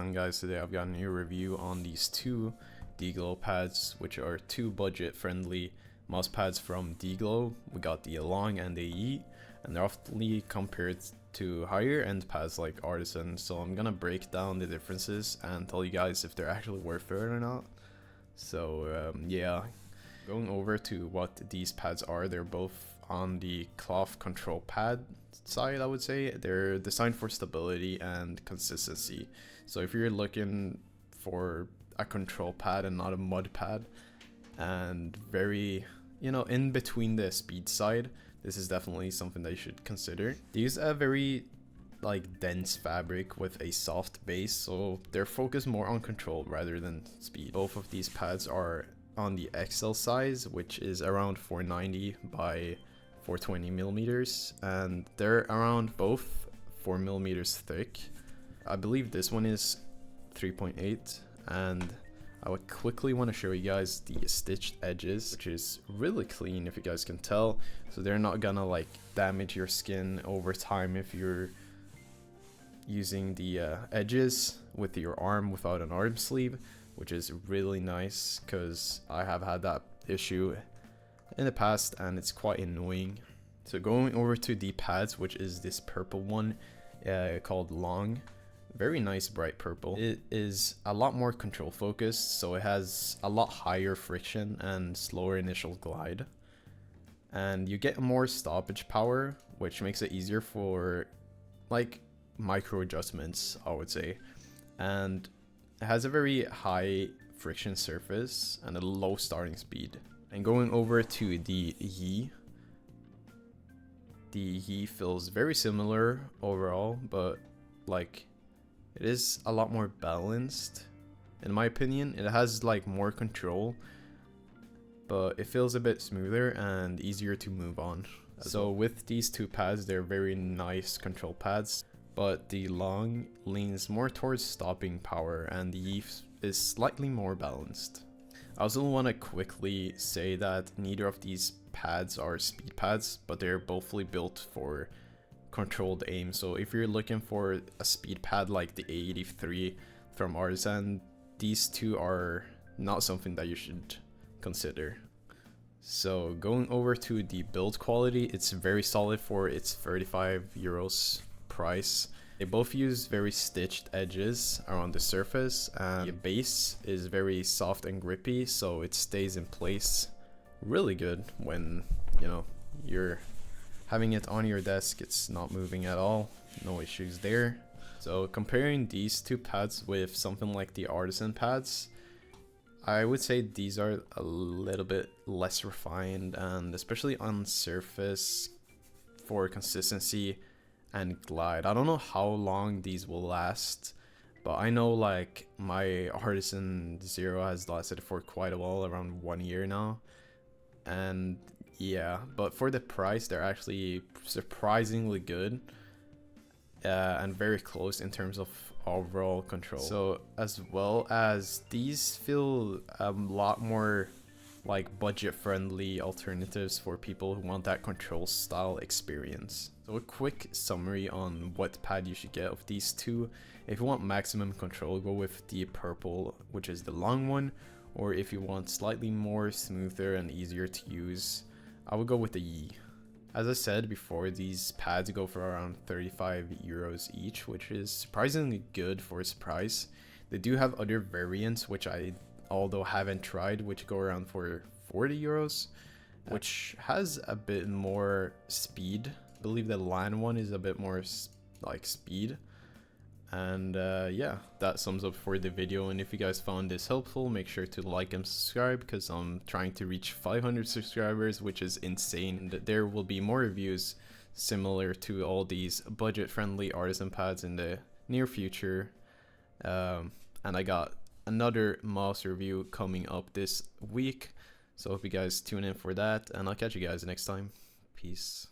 on, guys? Today I've got a new review on these two D-Glow pads, which are two budget-friendly mouse pads from D-Glow. We got the Long and the Yi, and they're often compared to higher end pads like Artisan, so I'm gonna break down the differences and tell you guys if they're actually worth it or not. So yeah, going over to what these pads are, they're both on the cloth control pad side. I would say they're designed for stability and consistency. So if you're looking for a control pad and not a mud pad, and very, you know, in between the speed side, this is definitely something that you should consider. They use a very dense fabric with a soft base, so they're focused more on control rather than speed. Both of these pads are on the XL size, which is around 490 by 420 millimeters, and they're around both 4 millimeters thick. I believe this one is 3.8, and I would quickly want to show you guys the stitched edges, which is really clean, if you guys can tell. So they're not gonna damage your skin over time if you're using the edges with your arm without an arm sleeve, which is really nice because I have had that issue in the past and it's quite annoying. So going over to the pads, which is this purple one called Long. Very nice bright purple. It is a lot more control focused, so it has a lot higher friction and slower initial glide, and you get more stoppage power, which makes it easier for micro adjustments, I would say. And it has a very high friction surface and a low starting speed. And going over to the Yi, feels very similar overall, but it is a lot more balanced in my opinion. It has more control, but it feels a bit smoother and easier to move on. So with these two pads, they're very nice control pads, but the Long leans more towards stopping power and the Yi is slightly more balanced. I also want to quickly say that neither of these pads are speed pads, but they're bothly built for controlled aim. So if you're looking for a speed pad like the A83 from Artisan, these two are not something that you should consider. So going over to the build quality, it's very solid for its 35 euros price. They both use very stitched edges around the surface, and the base is very soft and grippy, so it stays in place really good when, you know, you're having it on your desk. It's not moving at all, no issues there. So comparing these two pads with something like the Artisan pads, I would say these are a little bit less refined, and especially on surface for consistency and glide. I don't know how long these will last, but I know my Artisan Zero has lasted for quite a while, around 1 year now. And yeah, but for the price, they're actually surprisingly good and very close in terms of overall control. So as well as these feel a lot more budget friendly alternatives for people who want that control style experience. So a quick summary on what pad you should get of these two. If you want maximum control, go with the purple, which is the Long one, or if you want slightly more smoother and easier to use, I would go with the Yi. As I said before, these pads go for around 35 euros each, which is surprisingly good for its price. They do have other variants, which I although haven't tried, which go around for 40 euros, which has a bit more speed. I believe the LAN one is a bit more speed. And yeah, that sums up for the video. And if you guys found this helpful, make sure to like and subscribe, because I'm trying to reach 500 subscribers, which is insane. And there will be more reviews similar to all these budget friendly Artisan pads in the near future. And I got another mouse review coming up this week, so hope you guys tune in for that, and I'll catch you guys next time. Peace.